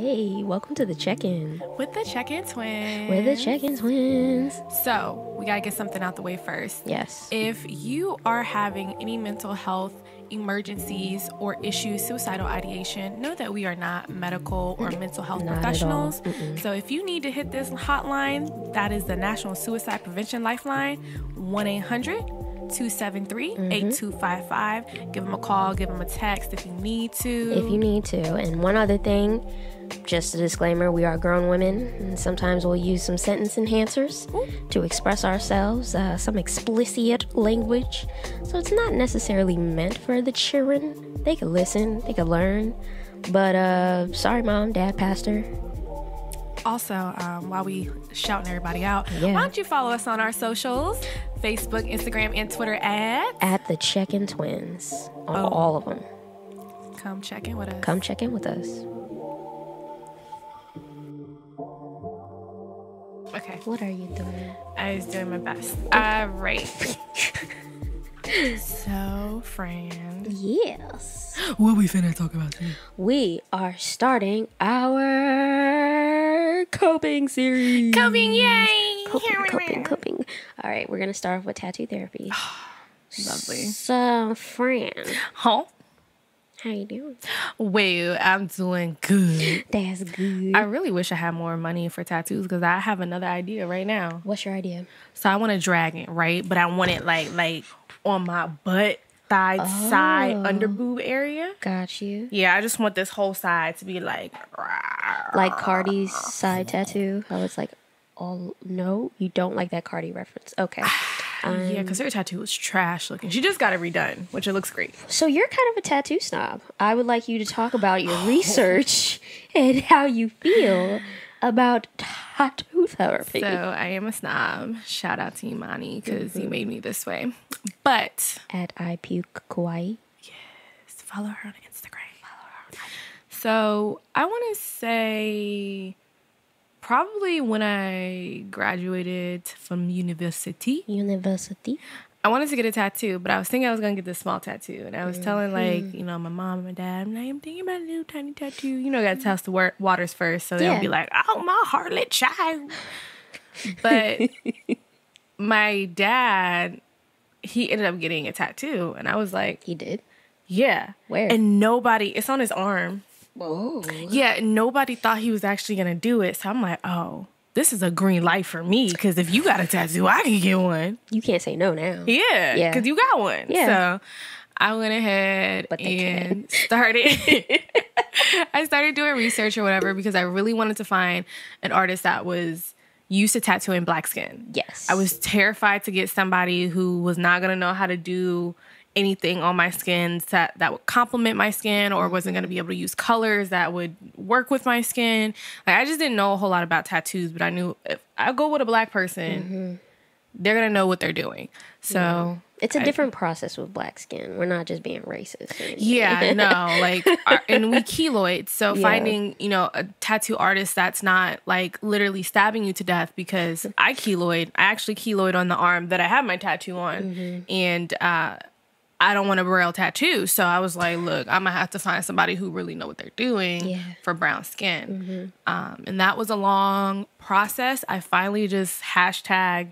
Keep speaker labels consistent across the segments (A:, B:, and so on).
A: Hey, welcome to the check-in.
B: With the check-in twins.
A: We're the check-in twins.
B: So, we gotta get something out the way first.
A: Yes.
B: If you are having any mental health emergencies or issues, suicidal ideation, know that we are not medical or mental health
A: Not
B: professionals.
A: at all.
B: So if you need to hit this hotline, that is the National Suicide Prevention Lifeline, 1-800-273-8255. Give them a call, give them a text if you need to.
A: If you need to. And one other thing, just a disclaimer, we are grown women, and sometimes we'll use some sentence enhancers to express ourselves, some explicit language. So it's not necessarily meant for the children. They could listen, they could learn. But sorry, mom, dad, pastor.
B: Also, while we shouting everybody out,
A: Yeah.
B: why don't you follow us on our socials? Facebook, Instagram, and Twitter at
A: the Check-in Twins. All of them.
B: Come check in with us.
A: Come check in with us.
B: Okay.
A: What are you doing?
B: I was doing my best. All right. So, friend.
A: Yes.
B: What we finna talk about today?
A: We are starting our coping series.
B: Coping, yay!
A: Coping. All right, we're going to start off with tattoo therapy.
B: Lovely.
A: So, friend,
B: Huh?
A: how you doing?
B: Well, I'm doing good.
A: That's good.
B: I really wish I had more money for tattoos because I have another idea right now.
A: What's your idea?
B: So I want a dragon, right? But I want it like on my butt, thigh, side, under boob area.
A: Got you.
B: Yeah, I just want this whole side to be like
A: Cardi's side tattoo. How it's like, oh, no, you don't like that Cardi reference. Okay.
B: yeah, because her tattoo was trash looking. She just got it redone, which it looks great.
A: So you're kind of a tattoo snob. I would like you to talk about your research and how you feel about tattoo therapy.
B: So I am a snob. Shout out to Imani because you made me this way. But
A: At I Puke Kawaii.
B: just follow her on Instagram. So I want to say probably when I graduated from university, I wanted to get a tattoo, but I was thinking I was going to get this small tattoo. And I was telling, my mom and my dad, I'm thinking about a little tiny tattoo. You know, got to test the waters first. So they'll be like, oh, my harlot child. But my dad, he ended up getting a tattoo. And I was like,
A: He did?
B: yeah.
A: Where?
B: And it's on his arm.
A: Whoa.
B: Yeah, nobody thought he was actually going to do it. So I'm like, oh, this is a green light for me. Because if you got a tattoo, I can get one.
A: You can't say no now.
B: Yeah, because you got one.
A: Yeah.
B: So I went ahead
A: But they
B: and started. I started doing research or whatever because I really wanted to find an artist that was used to tattooing black skin.
A: Yes.
B: I was terrified to get somebody who was not going to know how to do anything on my skin that would complement my skin or wasn't going to be able to use colors that would work with my skin. Like, I just didn't know a whole lot about tattoos, but I knew if I go with a black person, they're going to know what they're doing. So
A: It's a different process with black skin. We're not just being racist.
B: yeah, no, and we keloid. So finding, a tattoo artist that's not like literally stabbing you to death because I actually keloid on the arm that I have my tattoo on. And, I don't want a braille tattoo. So I was like, look, I'm going to have to find somebody who really know what they're doing for brown skin. And that was a long process. I finally just hashtag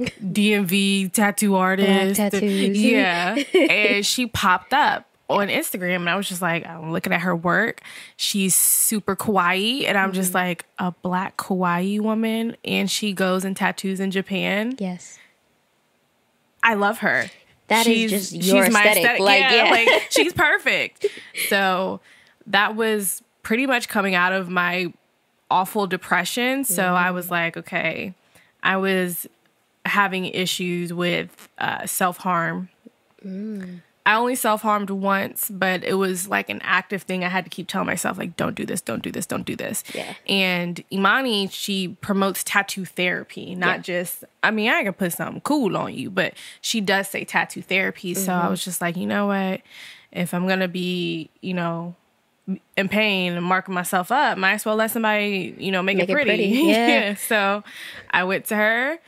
B: DMV tattoo artist.
A: Black tattoos.
B: Yeah. And she popped up on Instagram and I was just like, I'm looking at her work. She's super kawaii. And I'm just like, a black kawaii woman. And she goes and tattoos in Japan.
A: Yes.
B: I love her.
A: That is just your aesthetic.
B: Like, she's perfect. So that was pretty much coming out of my awful depression. So I was like, okay, I was having issues with self-harm. I only self-harmed once, but it was like an active thing. I had to keep telling myself, like, don't do this, don't do this, don't do this.
A: Yeah.
B: And Imani, she promotes tattoo therapy, not just, I can put something cool on you, but she does say tattoo therapy. So I was just like, you know what? If I'm going to be, in pain and marking myself up, might as well let somebody, make it pretty.
A: Yeah.
B: So I went to her.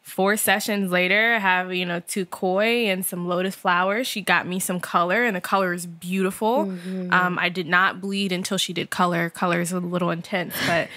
B: 4 sessions later, I have, you know, 2 koi and some lotus flowers. She got me some color, and the color is beautiful. I did not bleed until she did color. Color is a little intense, but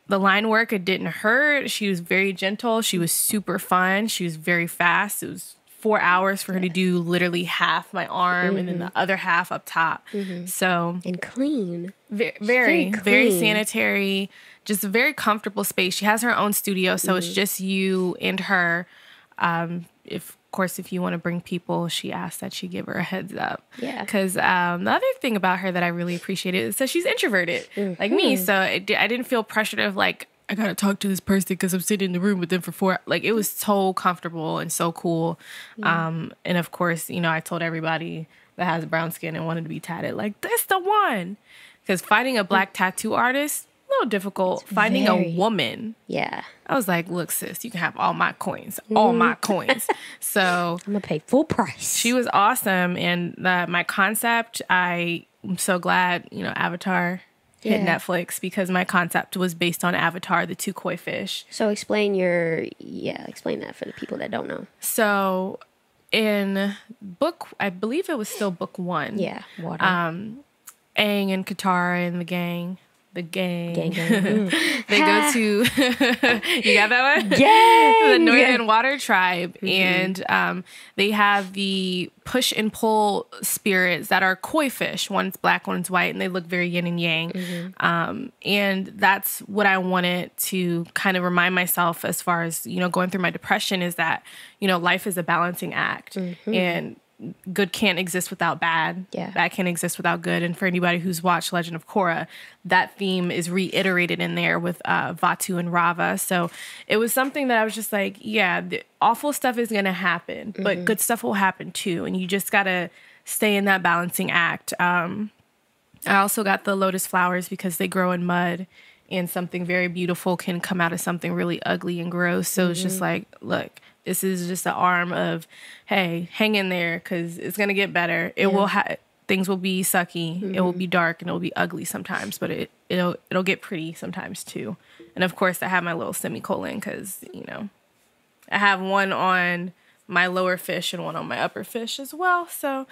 B: the line work, it didn't hurt. She was very gentle. She was super fun. She was very fast. It was 4 hours for her to do literally half my arm and then the other half up top. So
A: and clean,
B: very sanitary, just a very comfortable space. She has her own studio, so it's just you and her. If you want to bring people, she asked that she give her a heads up.
A: Yeah.
B: Because the other thing about her that I really appreciated is that she's introverted, like me. So I didn't feel pressured of like, I got to talk to this person because I'm sitting in the room with them for 4 hours. Like, it was so comfortable and so cool. And of course, you know, I told everybody that has brown skin and wanted to be tatted, like, that's the one. Because finding a black tattoo artist, a little difficult. Finding a woman.
A: Yeah.
B: I was like, look, sis, you can have all my coins. All my coins. So
A: I'm going to pay full price.
B: She was awesome. And my concept, I'm so glad, you know, Avatar hit Netflix, because my concept was based on Avatar, the 2 koi fish.
A: So explain that for the people that don't know.
B: So in I believe it was still book 1.
A: Yeah, water.
B: Aang and Katara and the gang.
A: Gang.
B: They go to, you got that one?
A: Gang!
B: The Northern Water Tribe. And they have the push and pull spirits that are koi fish. One's black, one's white, and they look very yin and yang. And that's what I wanted to kind of remind myself as far as, you know, going through my depression, is that, you know, life is a balancing act. And good can't exist without bad.
A: Yeah.
B: Bad can't exist without good. And for anybody who's watched Legend of Korra, that theme is reiterated in there with Vaatu and Rava. So it was something that I was just like, yeah, the awful stuff is going to happen, but good stuff will happen too. And you just got to stay in that balancing act. I also got the lotus flowers because they grow in mud, and something very beautiful can come out of something really ugly and gross. So it's just like, look, this is just an arm of, hey, hang in there, because it's going to get better. It will things will be sucky. It will be dark and it'll be ugly sometimes, but it'll get pretty sometimes too. And of course, I have my little semicolon because, you know, I have one on my lower fish and one on my upper fish as well. So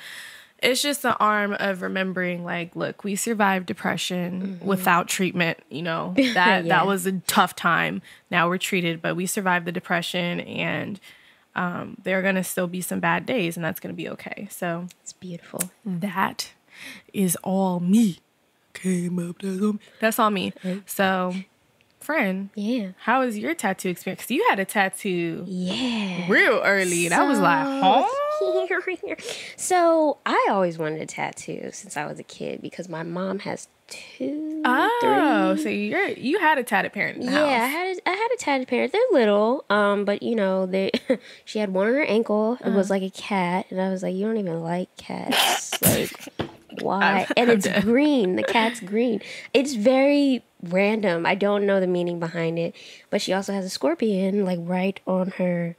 B: it's just an arm of remembering, like, look, we survived depression without treatment. You know, that was a tough time. Now we're treated, but we survived the depression, and there are going to still be some bad days, and that's going to be okay. So
A: it's beautiful.
B: That is all me. That's all me.
A: Right.
B: So, friend, how was your tattoo experience? 'Cause you had a tattoo real early, and I was like, huh?
A: So I always wanted a tattoo since I was a kid, because my mom has 2, 3.
B: So you had a tatted parent in the house.
A: I had a tatted parent. They're little, but you know, she had one on her ankle. It was like a cat, and I was like, you don't even like cats, like, why? And it's green. The cat's green. It's very random. I don't know the meaning behind it, but she also has a scorpion, like, right on her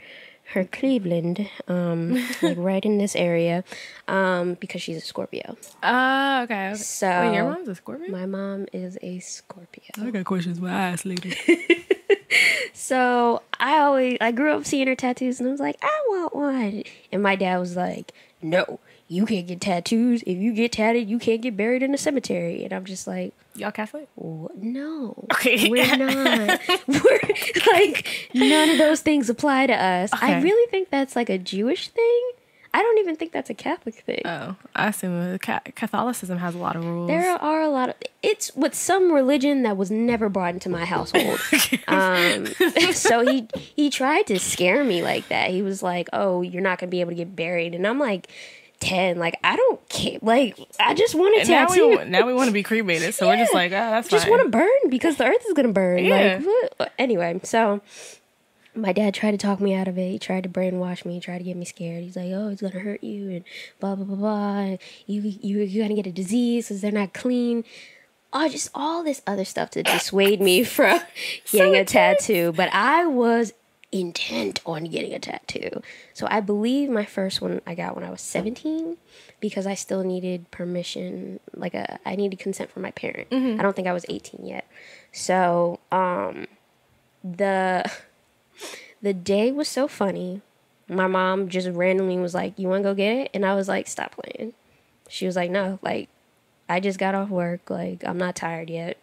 A: Cleveland, like right in this area, because she's a Scorpio.
B: Oh, okay.
A: So
B: wait, your mom's a Scorpio?
A: My mom is a Scorpio.
B: I got questions with ass later.
A: So I grew up seeing her tattoos, and I was like, I want one. And my dad was like, no, you can't get tattoos. If you get tatted, you can't get buried in a cemetery. And I'm just like,
B: y'all Catholic?
A: No.
B: Okay.
A: We're not. We're like, none of those things apply to us.
B: Okay.
A: I really think that's like a Jewish thing. I don't even think that's a Catholic thing.
B: Oh, I assume Catholicism has a lot of rules.
A: There are a lot of... It's with some religion that was never brought into my household. So he tried to scare me like that. He was like, oh, you're not going to be able to get buried. And I'm like, 10, like, I don't care. Like, I just want a tattoo.
B: Now we want to be cremated. So we're just like, that's fine.
A: Just want to burn because the earth is going to burn.
B: Yeah.
A: Like, anyway, so... my dad tried to talk me out of it. He tried to brainwash me. He tried to get me scared. He's like, oh, it's going to hurt you and blah, blah, blah, blah. You're going to get a disease because they're not clean. Oh, just all this other stuff to dissuade me from getting a tattoo. But I was intent on getting a tattoo. So I believe my first one I got when I was 17 because I still needed permission. Like, I needed consent from my parent. I don't think The day was so funny. My mom just randomly was like, "You want to go get it?" And I was like, "Stop playing." She was like, "No, like, I just got off work. Like, I'm not tired yet.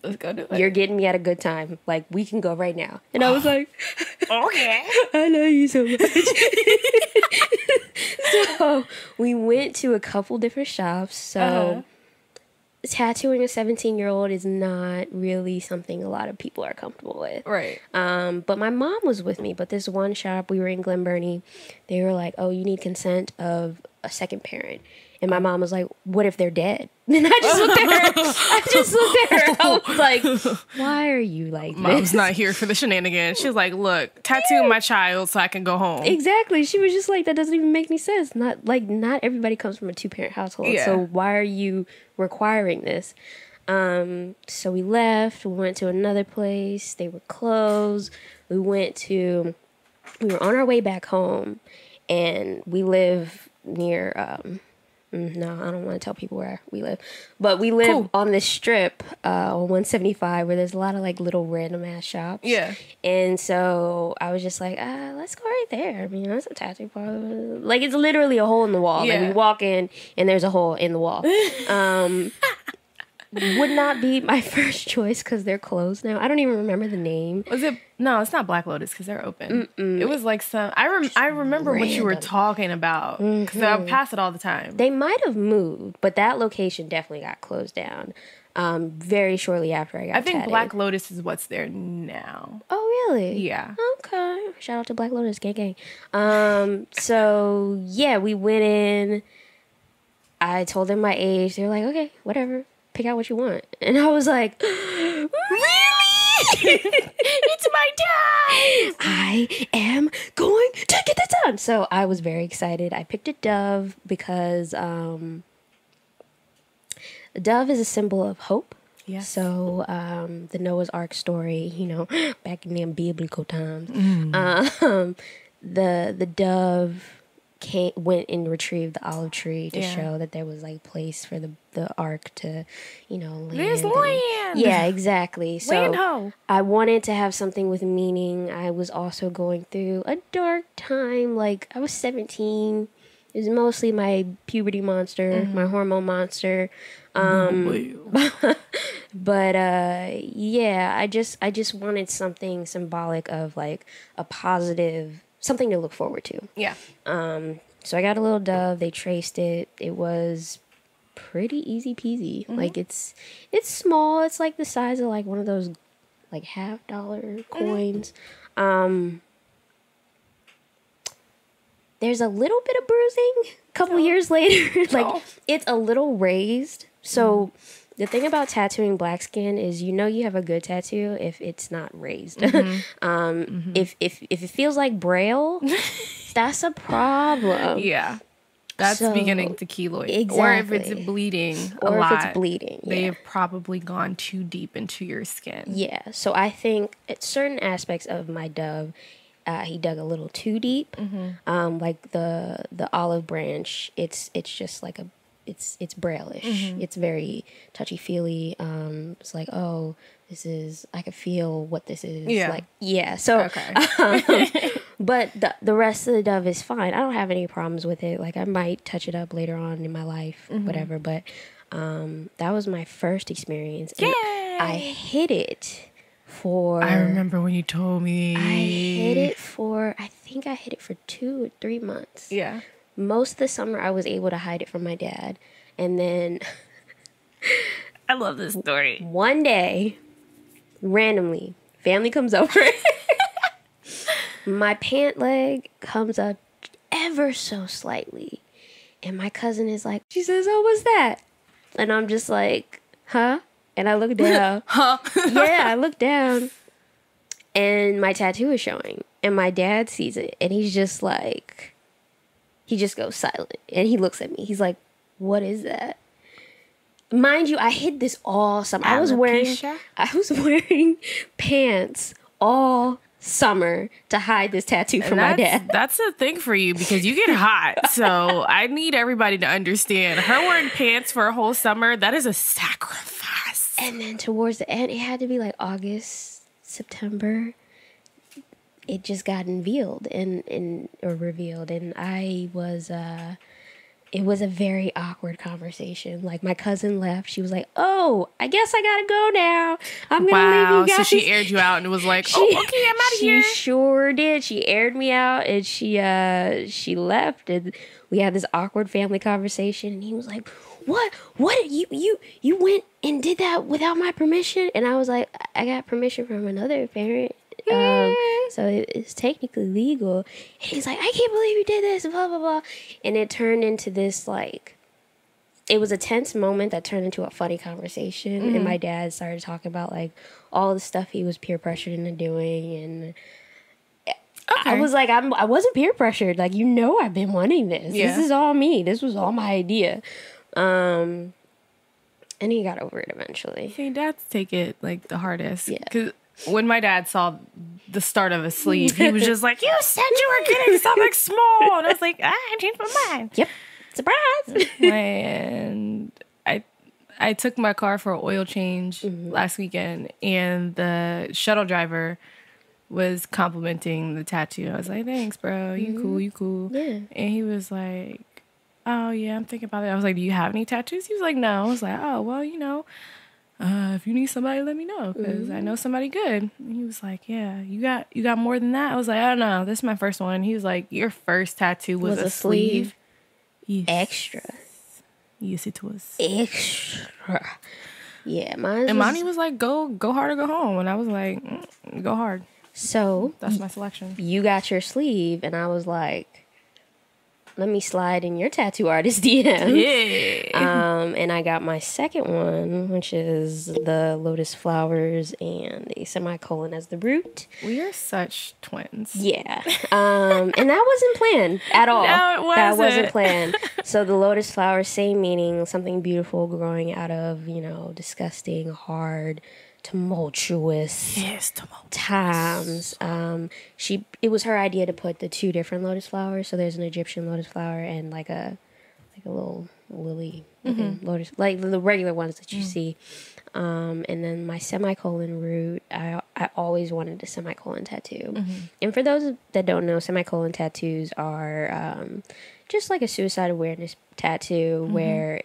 B: Let's go do it.
A: You're getting me at a good time. Like, we can go right now." And I was like,
B: Okay.
A: "I love you so much." So we went to a couple different shops. So tattooing a 17-year-old is not really something a lot of people are comfortable with.
B: Right.
A: But my mom was with me. But this one shop, we were in Glen Burnie, they were like, "Oh, you need consent of a second parent." And my mom was like, "What if they're dead?" And I just looked at her. I was like, "Why are you like this?"
B: Mom's not here for the shenanigans. She was like, "Look, tattoo my child so I can go home."
A: Exactly. She was just like, "That doesn't even make any sense. Not everybody comes from a 2-parent household.
B: Yeah.
A: So why are you requiring this?" So we left. We went to another place. They were closed. We were on our way back home, and we live near, no, I don't want to tell people where we live, but we live on this strip on 175 where there's a lot of like little random ass shops.
B: Yeah.
A: And so I was just like, let's go right there. I mean, that's a tattoo parlor. Like, it's literally a hole in the wall.
B: Yeah.
A: Like, we walk in and there's a hole in the wall. Would not be my first choice because they're closed now. I don't even remember the name.
B: Was it? No, it's not Black Lotus because they're open. It was like some. I remember what you were talking about because I pass it all the time.
A: They might have moved, but that location definitely got closed down very shortly after I got
B: I think
A: tatted.
B: Black Lotus is what's there now.
A: Oh, really?
B: Yeah.
A: Okay. Shout out to Black Lotus, gang. So, yeah, we went in. I told them my age. They were like, "Okay, whatever. Pick out what you want." And I was like, "Really? It's my time. I am going to get this done." So I was very excited. I picked a dove because the dove is a symbol of hope.
B: Yeah.
A: So the Noah's Ark story, back in them biblical times, the dove went and retrieved the olive tree to show that there was like place for the ark to, land.
B: There's land.
A: Yeah, exactly. So
B: Land ho.
A: I wanted to have something with meaning. I was also going through a dark time. Like, I was 17. It was mostly my puberty monster, my hormone monster. But yeah, I just wanted something symbolic of like a positive, something to look forward to.
B: Yeah.
A: So I got a little dove. They traced it. It was pretty easy peasy. Like, it's small. It's like the size of like one of those like $50 coins. There's a little bit of bruising a couple years later. Like, it's a little raised. So the thing about tattooing black skin is you have a good tattoo if it's not raised. If it feels like Braille, that's a problem.
B: Yeah. That's beginning to keloid.
A: Exactly.
B: Or if it's bleeding
A: Or
B: a
A: if
B: lot,
A: it's bleeding.
B: they
A: Yeah.
B: have probably gone too deep into your skin.
A: Yeah. So I think at certain aspects of my dove, he dug a little too deep. Like the olive branch, it's just like it's Braille-ish. It's very touchy-feely. It's like, oh, I could feel what this is.
B: Yeah.
A: Like, yeah. So,
B: Okay.
A: but the rest of the dove is fine. I don't have any problems with it. Like, I might touch it up later on in my life, whatever. But that was my first experience. And I hid it for...
B: I remember when you told me.
A: I think I hid it for 2 or 3 months.
B: Yeah.
A: Most of the summer, I was able to hide it from my dad. And then
B: I love this story.
A: one day, randomly, family comes over. My pant leg comes up ever so slightly. And my cousin is like, she says, "Oh, what's that?" And I'm just like, "Huh?" And I look down.
B: Huh?
A: Yeah, I look down. And my tattoo is showing. And my dad sees it. And he's just like... He just goes silent, and he looks at me. He's like, "What is that?" Mind you, I hid this all summer. I was wearing pants all summer to hide this tattoo from my dad.
B: That's a thing for you because you get hot. So I need everybody to understand. Her wearing pants for a whole summer, that is a sacrifice.
A: And then towards the end, it had to be like August, September. it just got revealed, and I was it was a very awkward conversation. Like, my cousin left. She was like, "Oh, I guess I gotta go now. I'm gonna leave you guys."
B: So she aired you out and was like, "Oh, okay, I'm out of here."
A: She sure did. She aired me out, and she left, and we had this awkward family conversation. And he was like, "What? You went and did that without my permission?" And I was like, "I got permission from another parent." So it's technically legal. And he's like, "I can't believe you did this, blah, blah, blah." And it turned into this, like, it was a tense moment that turned into a funny conversation. Mm-hmm. And my dad started talking about, like, all the stuff he was peer pressured into doing. And I was like, I wasn't peer pressured. Like, I've been wanting this. Yeah. This is all me. This was all my idea. And he got over it eventually.
B: See, dads take it, like, the hardest. Yeah. Because when my dad saw the start of a sleeve, he was just like, "You said you were getting something small." And I was like, "I changed my mind."
A: Yep. Surprise.
B: And I took my car for an oil change last weekend, and the shuttle driver was complimenting the tattoo. I was like, "Thanks, bro. You cool.
A: Yeah.
B: And he was like, "Oh, yeah, I'm thinking about it." I was like, "Do you have any tattoos?" He was like, "No." I was like, "Oh, well, if you need somebody, let me know, because I know somebody good." And he was like, "Yeah, you got more than that?" I was like, "I don't know. This is my first one." He was like, "Your first tattoo was a sleeve?"
A: Yes. Extra.
B: Yes, it was.
A: Extra. Yeah, mine.
B: And Monty was like, go hard or go home. And I was like, go hard.
A: So
B: that's my selection.
A: You got your sleeve, and I was like, let me slide in your tattoo artist DM.
B: Yeah.
A: And I got my second one, which is the lotus flowers and a semicolon as the root.
B: We are such twins.
A: Yeah. And that wasn't planned at all.
B: No, it wasn't.
A: That wasn't planned. So the lotus flowers, same meaning, something beautiful growing out of, disgusting, hard, tumultuous times. It was her idea to put the two different lotus flowers. So there's an Egyptian lotus flower and like a little lily lotus, like the regular ones that you see. And then my semicolon root, I always wanted a semicolon tattoo. And for those that don't know, semicolon tattoos are just like a suicide awareness tattoo where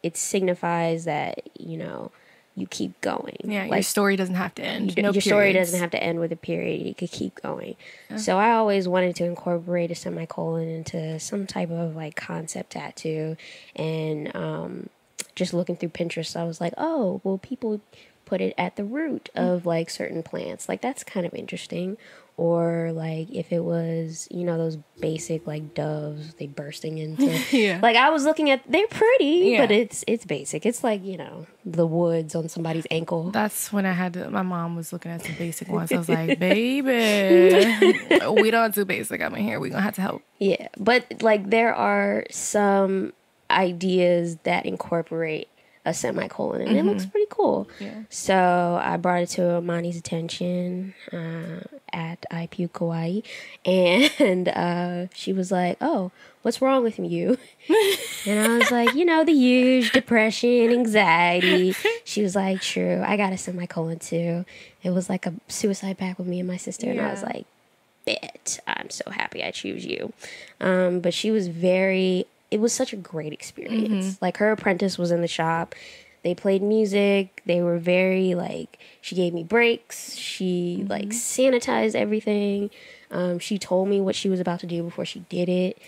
A: it signifies that you keep going.
B: Yeah, like, your story doesn't have to end.
A: Your story doesn't have to end with a period. You could keep going. Yeah. So I always wanted to incorporate a semicolon into some type of like concept tattoo. And just looking through Pinterest, I was like, oh, well, people put it at the root of like certain plants. Like, that's kind of interesting. Or like if it was, those basic like doves, they bursting into like I was looking at, they're pretty, but it's basic. It's like, the woods on somebody's ankle.
B: That's when my mom was looking at some basic ones. I was like, baby, we don't do basic up in here. We're gonna have to help.
A: Yeah. But like there are some ideas that incorporate a semicolon, and it looks pretty cool.
B: Yeah.
A: So I brought it to Amani's attention at IPU Kauai, and she was like, "Oh, what's wrong with you?" And I was like, the huge depression, anxiety. She was like, "True, I got a semicolon too." It was like a suicide pact with me and my sister, and I was like, "Bet, I'm so happy I choose you." But she was it was such a great experience. Like, her apprentice was in the shop. They played music. They were very, like, she gave me breaks. She, like, sanitized everything. She told me what she was about to do before she did it.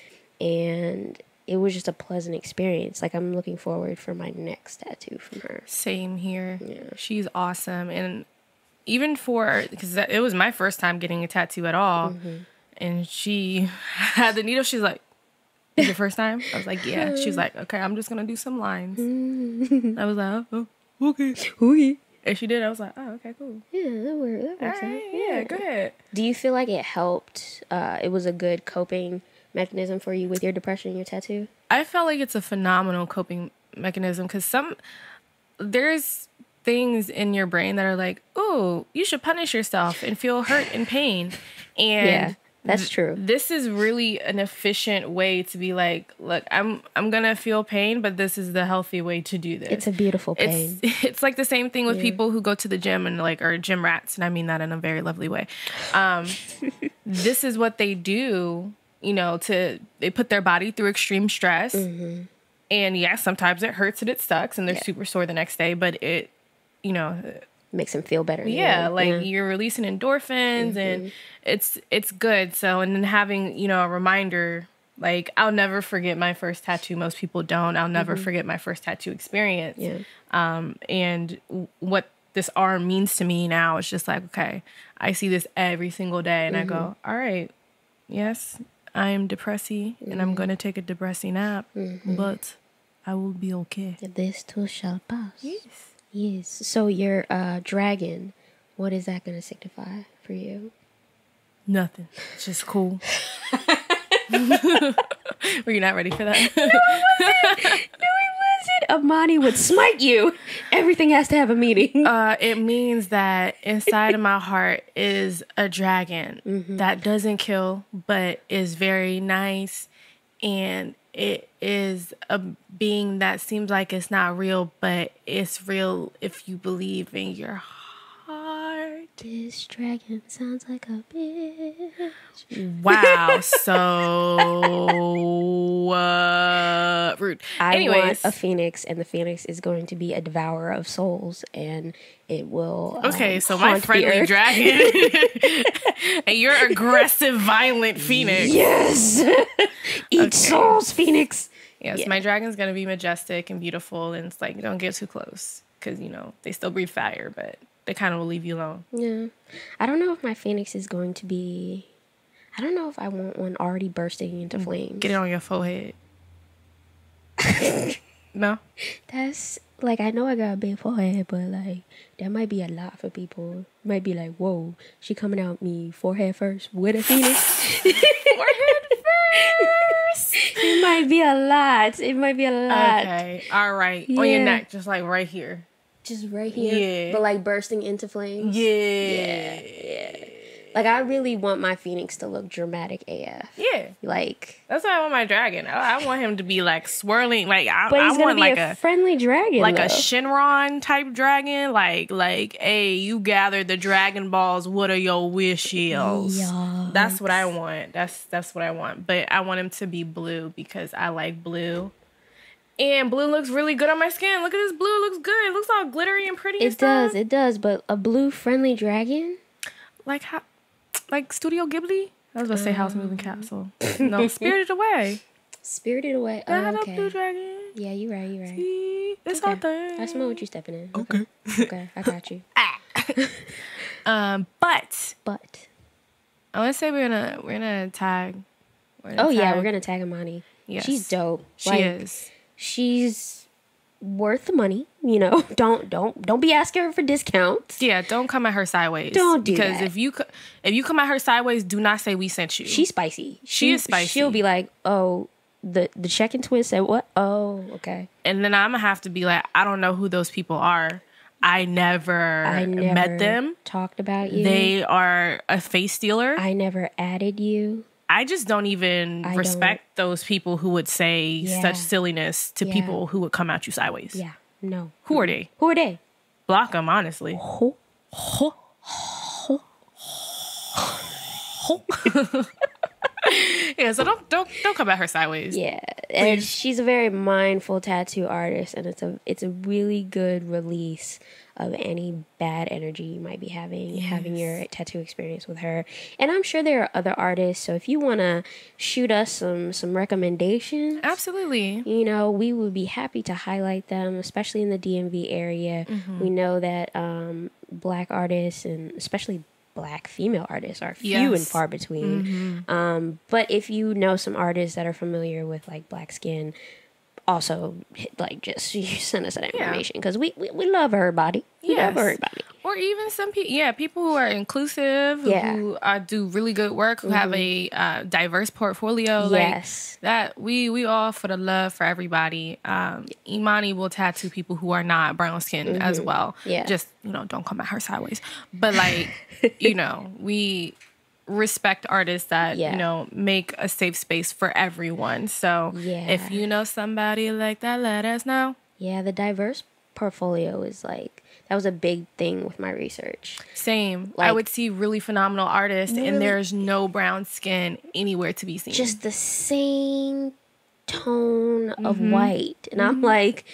A: And it was just a pleasant experience. Like, I'm looking forward for my next tattoo from her.
B: Same here.
A: Yeah.
B: She's awesome. And even because it was my first time getting a tattoo at all. And she had the needle. She's like, "Is it your first time?" I was like, "Yeah." She was like, "Okay, I'm just gonna do some lines." I was like, "Oh, okay." And she did. I was like, "Oh, okay, cool."
A: Yeah, that works.
B: All right, yeah, go ahead.
A: Do you feel like it helped? It was a good coping mechanism for you with your depression and your tattoo?
B: I felt like it's a phenomenal coping mechanism because there's things in your brain that are like, "Oh, you should punish yourself and feel hurt and pain," and
A: That's true.
B: This is really an efficient way to be like, look, I'm gonna feel pain, but this is the healthy way to do this.
A: It's a beautiful pain.
B: It's like the same thing with people who go to the gym and like are gym rats, and I mean that in a very lovely way. This is what they do, you know, they put their body through extreme stress. Mm-hmm. And yes, sometimes it hurts and it sucks and they're super sore the next day, but it, you know,
A: makes them feel better.
B: Yeah, you're releasing endorphins and it's good. So, and then having, you know, a reminder, like, I'll never forget my first tattoo. Most people don't. I'll never forget my first tattoo experience. Yeah. And what this arm means to me now is just like, okay, I see this every single day and I go, all right, yes, I am depressy and I'm going to take a depressy nap, but I will be okay.
A: This too shall pass.
B: Yes.
A: Yes. So your dragon, what is that going to signify for you?
B: Nothing. It's just cool. Were you not ready for that?
A: No, it wasn't. Amani would smite you. Everything has to have a meaning.
B: It means that inside of my heart is a dragon that doesn't kill, but is very nice. And it is a being that seems like it's not real, but it's real if you believe in your heart.
A: This dragon sounds like a bitch.
B: Wow, so rude.
A: I want a phoenix, and the phoenix is going to be a devourer of souls, and it will.
B: Okay, so my friendly dragon, and you're aggressive, violent phoenix.
A: Yes, eat souls, phoenix.
B: Yes, my dragon's gonna be majestic and beautiful, and it's like, don't get too close because you know they still breathe fire, but they kind of will leave you alone.
A: Yeah, I don't know if my phoenix is going to be. I don't know if I want one already bursting into flames.
B: Get it on your forehead. No?
A: That's, like, I know I got a big forehead, but, like, that might be a lot for people. It might be like, whoa, she coming out me forehead first with a phoenix.
B: Forehead first!
A: It might be a lot. It might be a lot.
B: Okay, all right. Yeah. On your neck, just, like, right here.
A: Just right here?
B: Yeah.
A: But, like, bursting into flames?
B: Yeah.
A: Like, I really want my phoenix to look dramatic AF.
B: Yeah.
A: Like...
B: That's why I want my dragon. I want him to be, like, swirling. Like,
A: but he's
B: want,
A: be
B: like,
A: a friendly dragon,
B: like
A: though.
B: a Shenron type dragon. Like, hey, you gathered the Dragon Balls. What are your wishes?
A: Yes.
B: That's what I want. That's what I want. But I want him to be blue because I like blue. And blue looks really good on my skin. Look at this blue. It looks good. It looks all glittery and pretty.
A: It does. But a blue friendly dragon?
B: Like how... Like Studio Ghibli? I was going to say House Moving Castle. No, Spirited Away.
A: Spirited Away.
B: Oh,
A: okay.
B: Blue Dragon.
A: Yeah, you're right.
B: See, it's all thing.
A: I smell what you're stepping in.
B: Okay.
A: Okay, I got you.
B: But I want to say we're gonna tag.
A: We're gonna tag Amani.
B: Yes.
A: She's dope.
B: She is.
A: She's worth the money, you know. Don't be asking her for discounts.
B: Yeah, don't come at her sideways.
A: Don't do
B: because
A: that.
B: if you come at her sideways, do not say we sent you.
A: She's spicy.
B: She is spicy.
A: She'll be like, "Oh, the check-in twist said what? Oh, okay."
B: And then I'm gonna have to be like, I don't know who those people are. I never met them.
A: Talked about you.
B: They are a face stealer.
A: I never added you.
B: I just don't even respect those people who would say such silliness to people who would come at you sideways.
A: Yeah, no.
B: Who are they?
A: Who are they?
B: Block them, honestly. Yeah, so don't come at her sideways.
A: Yeah, and she's a very mindful tattoo artist, and it's a really good release of any bad energy you might be having your tattoo experience with her. And I'm sure there are other artists, so if you want to shoot us some recommendations,
B: absolutely,
A: you know, we would be happy to highlight them, especially in the DMV area. We know that Black artists, and especially Black female artists, are few and far between. But if you know some artists that are familiar with like Black skin, also like just send us that information, because we love everybody. We love everybody.
B: Or even some people, people who are inclusive, who do really good work, who have a diverse portfolio.
A: Yes.
B: Like that, we all for the love for everybody. Imani will tattoo people who are not brown skinned as well.
A: Yeah.
B: Just, don't come at her sideways. But like, we respect artists that,
A: Yeah.
B: you know, make a safe space for everyone. So
A: Yeah.
B: if you know somebody like that, let us know.
A: Yeah, the diverse portfolio is like, that was a big thing with my research.
B: Same. I
A: Like-
B: would see really phenomenal artists
A: Really-
B: and there's no brown skin anywhere to be seen.
A: Just the same tone of white. And I'm like,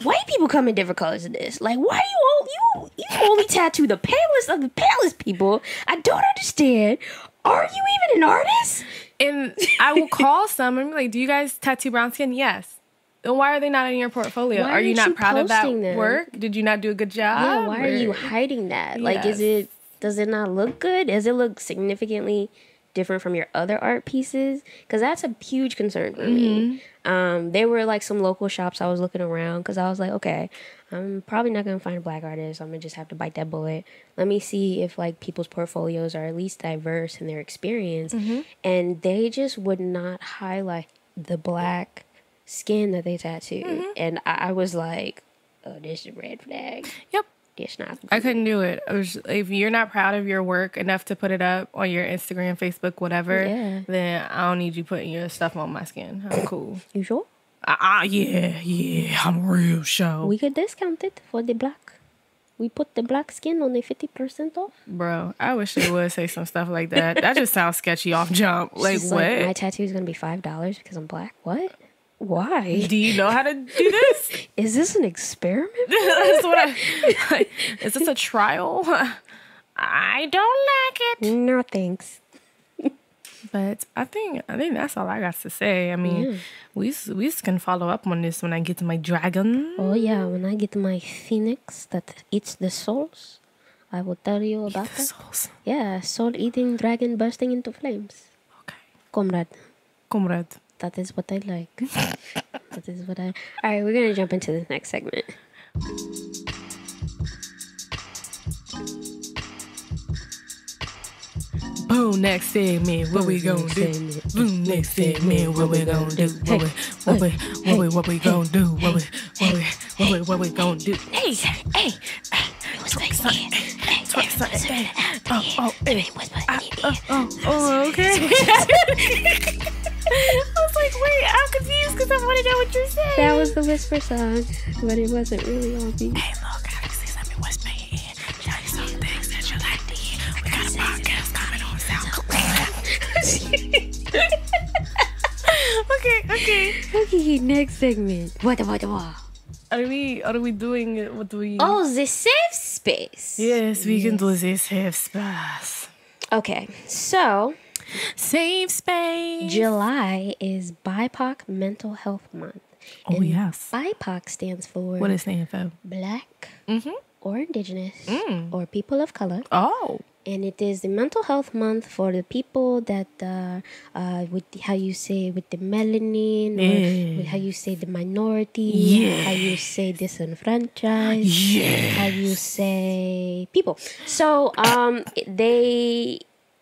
A: white people come in different colors in this. Like, why you only tattoo the palest of the palest people? I don't understand. Are you even an artist?
B: And I will call some and be like, do you guys tattoo brown skin? Yes. Then why are they not in your portfolio?
A: Why
B: Are you
A: aren't
B: not
A: you
B: proud of that
A: posting them?
B: work? Did you not do a good job?
A: Yeah, why are you
B: Or-
A: hiding that? Like,
B: Yes.
A: does it not look good? Does it look significantly different from your other art pieces? Because that's a huge concern for me. There were like some local shops I was looking around because I was like, okay, I'm probably not gonna find a black artist. I'm gonna just have to bite that bullet. Let me see if like people's portfolios are at least diverse in their experience, and they just would not highlight the black skin that they tattooed, and I was like, oh, this is a red flag.
B: Yep.
A: It's not.
B: I couldn't do it. If you're not proud of your work enough to put it up on your Instagram, Facebook, whatever,
A: Yeah.
B: then I don't need you putting your stuff on my skin. I'm cool.
A: You sure?
B: Yeah, I'm real sure.
A: We could discount it for the black. We put the black skin on the 50% off.
B: Bro, I wish they would say some stuff like that. That just sounds sketchy off jump. Like,
A: She's
B: what?
A: like, my tattoo is gonna be $5 because I'm black. What? Why?
B: Do you know how to do this?
A: Is this an experiment?
B: That's what is this a trial? I don't like it.
A: No thanks.
B: But I think that's all I got to say. I mean, we can follow up on this when I get to my dragon.
A: Oh yeah, when I get my phoenix that eats the souls, I will tell you about
B: The
A: that.
B: souls.
A: Yeah, soul-eating dragon bursting into flames.
B: Okay.
A: Comrade,
B: Comrade.
A: that is what I like. That is what I... Alright, we're gonna jump into the next segment.
B: Boom, next segment, what we gonna do? Boom, next segment, what we gonna do? What we gonna do? What we gonna do? Hey, twerk something. Twerk something. Okay. I was like, wait, I'm confused because I want to know what you're saying.
A: That was the whisper song, but it wasn't really on beat.
B: Hey, look, Alexis, let me whisper in. Tell you some things that you like to hear. We got a podcast coming on SoundCloud. Okay.
A: Okay, next segment. What?
B: Are we doing what do we...
A: Oh, the safe space.
B: Yes, we can do this safe space.
A: Okay, so
B: Safe space.
A: July is BIPOC Mental Health Month.
B: Oh,
A: And
B: yes.
A: BIPOC stands for
B: What is the info?
A: Black
B: Mm-hmm.
A: or Indigenous or people of color.
B: Oh.
A: And it is the mental health month for the people that, with how you say, with the melanin, or with how you say the minority, how you say disenfranchised, how you say people. So,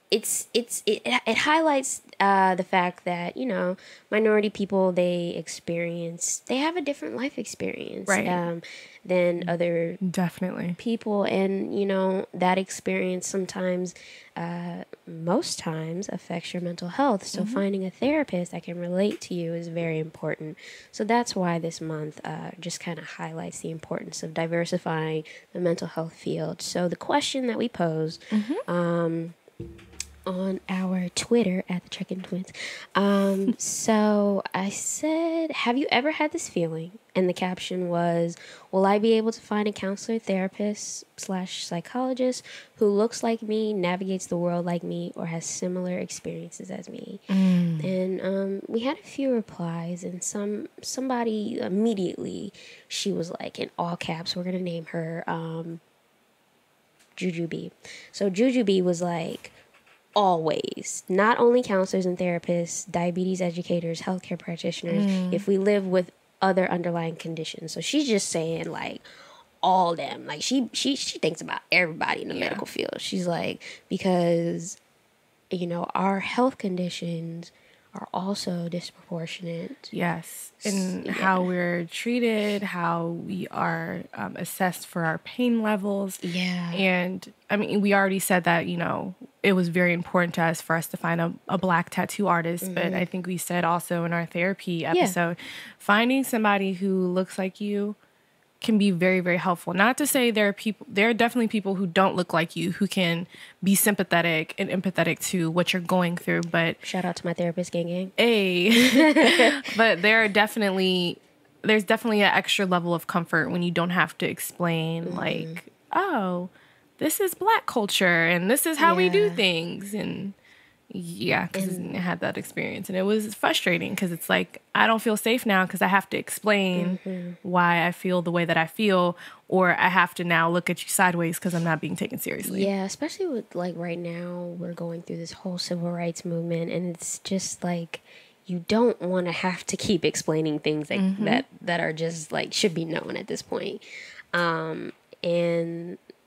A: it highlights the fact that, you know, minority people, they have a different life experience,
B: Right.
A: than other
B: Definitely.
A: people, and you know that experience sometimes most times affects your mental health, so finding a therapist that can relate to you is very important. So that's why this month just kind of highlights the importance of diversifying the mental health field. So the question that we posed on our Twitter at the Check-In Twins. So I said, have you ever had this feeling? And the caption was, will I be able to find a counselor, therapist / psychologist who looks like me, navigates the world like me, or has similar experiences as me? And we had a few replies, and somebody immediately, she was like, in all caps, we're going to name her Juju B. So Juju B was like, always, not only counselors and therapists, diabetes educators, healthcare practitioners, if we live with other underlying conditions. So she's just saying like all them, like she thinks about everybody in the medical field. She's like, because, you know, our health conditions are also disproportionate.
B: Yes. And how we're treated, how we are assessed for our pain levels.
A: Yeah.
B: And I mean, we already said that, you know, it was very important to us for us to find a Black tattoo artist. But I think we said also in our therapy episode, finding somebody who looks like you can be very, very helpful. Not to say there are definitely people who don't look like you who can be sympathetic and empathetic to what you're going through. But
A: shout out to my therapist, gang.
B: But there's definitely an extra level of comfort when you don't have to explain like, oh, this is Black culture and this is how we do things. And because I had that experience and it was frustrating because it's like, I don't feel safe now because I have to explain why I feel the way that I feel, or I have to now look at you sideways because I'm not being taken seriously.
A: Yeah, especially with like right now, we're going through this whole civil rights movement and it's just like, you don't want to have to keep explaining things like that are just like should be known at this point. And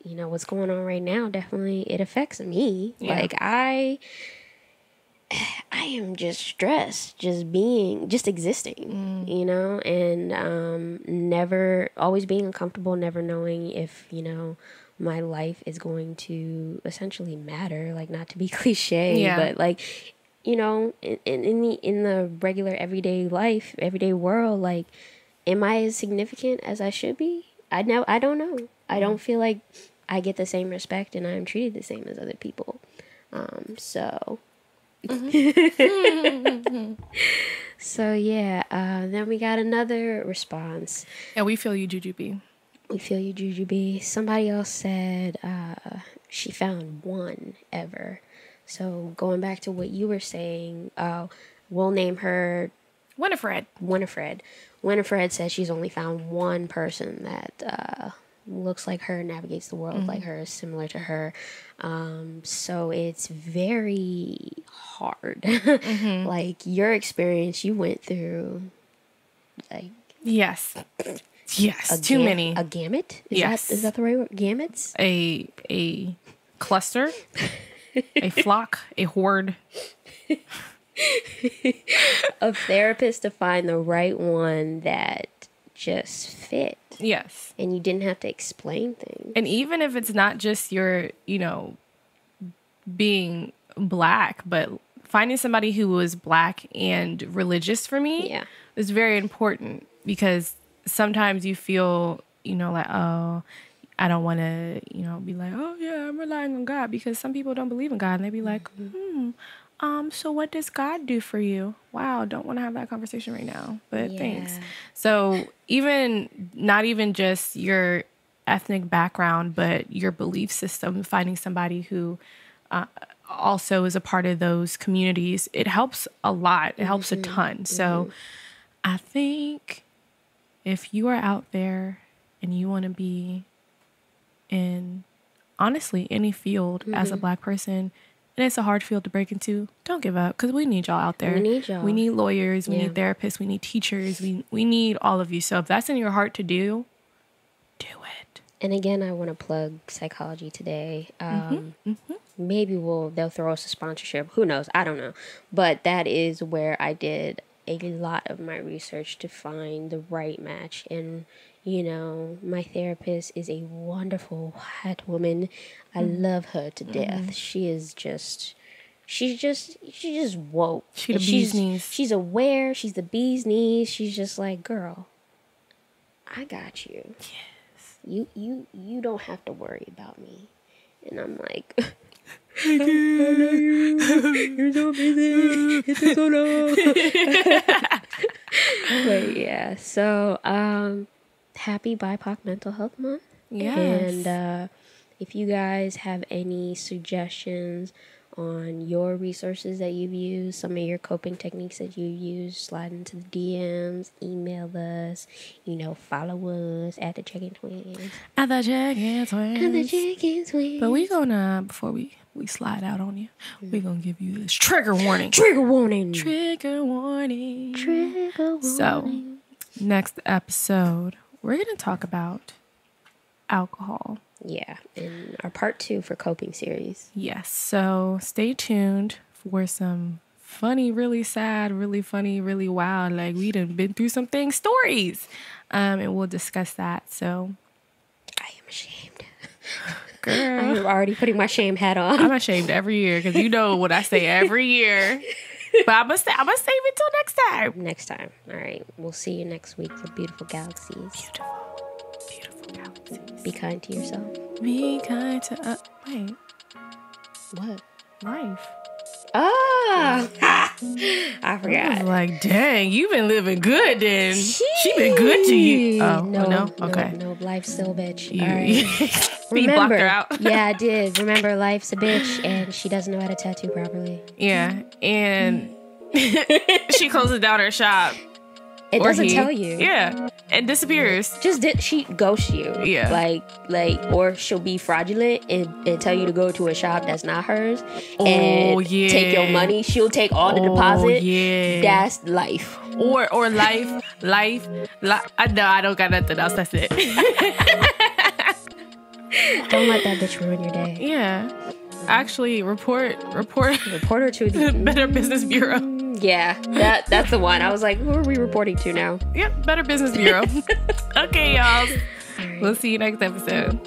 A: you know what's going on right now, definitely it affects me. Like I am just stressed, just existing, you know, and never always being uncomfortable, never knowing if, you know, my life is going to essentially matter, like not to be cliche, but like, you know, in the regular everyday life, everyday world, like, am I as significant as I should be? I don't know. I don't feel like I get the same respect and I'm treated the same as other people. So yeah, then we got another response.
B: Yeah, we feel you, Jujubee.
A: We feel you, Jujubee. Somebody else said she found one ever. So going back to what you were saying, we'll name her
B: Winifred.
A: Winifred says she's only found one person that looks like her, navigates the world like her, is similar to her. So it's very hard. Like your experience you went through, like
B: yes, too many.
A: A gamut? Is that the right word? Gamuts?
B: A cluster, a flock, a horde.
A: Of therapists to find the right one that just fit.
B: Yes.
A: And you didn't have to explain things.
B: And even if it's not just your, you know, being Black, but finding somebody who was Black and religious for me was very important, because sometimes you feel, you know, like, oh, I don't want to, you know, be like, oh yeah, I'm relying on God, because some people don't believe in God and they be like, so what does God do for you? Wow, don't want to have that conversation right now, but thanks. So not even just your ethnic background, but your belief system, finding somebody who also is a part of those communities, it helps a lot. It helps a ton. So I think if you are out there and you want to be in, honestly, any field as a Black person, and it's a hard field to break into, don't give up, because we need y'all out there.
A: We need y'all.
B: We need lawyers. We need therapists. We need teachers. We need all of you. So if that's in your heart to do, do it.
A: And again, I want to plug Psychology Today. Maybe they'll throw us a sponsorship. Who knows? I don't know. But that is where I did a lot of my research to find the right match. And, you know, my therapist is a wonderful white woman. I love her to death. She's just woke.
B: She's the bee's knees.
A: She's aware. She's the bee's knees. She's just like, girl, I got you. Yes. You don't have to worry about me. And I'm like, I love you. You're so amazing. It's been so long. But yeah, so happy BIPOC Mental Health Month.
B: Yes.
A: And if you guys have any suggestions on your resources that you've used, some of your coping techniques that you use, slide into the DMs, email us, you know, follow us at the Check-In Twins.
B: At the Check-In Twins.
A: At the Check-In Twins.
B: But we gonna, before we slide out on you, we gonna give you this trigger warning.
A: Trigger warning.
B: Trigger warning.
A: Trigger warning.
B: So, next episode, we're gonna talk about alcohol.
A: Yeah, in our part 2 for coping series.
B: Yes, so stay tuned for some funny, really sad, really funny, really wild, like we done been through some things, stories. And we'll discuss that, so.
A: I am ashamed.
B: Girl.
A: I'm already putting my shame hat on.
B: I'm ashamed every year because you know what I say every year. But I'm gonna save it till next time.
A: Next time. All right. We'll see you next week for Beautiful Galaxies.
B: Beautiful galaxies.
A: Be kind to yourself.
B: Be kind to wait.
A: What?
B: Life.
A: Oh, I
B: I
A: forgot.
B: was like, dang, you've been living good then. She been good to you. Oh, no? Okay.
A: No, life's still a bitch.
B: You,
A: All right.
B: you blocked her out.
A: Yeah, I did. Remember, life's a bitch, and she doesn't know how to tattoo properly.
B: Yeah, and she closes down her shop.
A: It doesn't tell you.
B: Yeah, and disappears.
A: She ghosts you.
B: Yeah.
A: Like, or she'll be fraudulent and tell you to go to a shop that's not hers and take your money. She'll take all the deposit.
B: Yeah.
A: That's life.
B: Or life. No, I don't got nothing else. That's it.
A: Don't let that bitch ruin your day.
B: Yeah. Actually, report
A: her to the
B: Better Business Bureau.
A: Yeah, that's the one. I was like, who are we reporting to now?
B: Yep, Better Business Bureau. Okay, y'all. We'll see you next episode.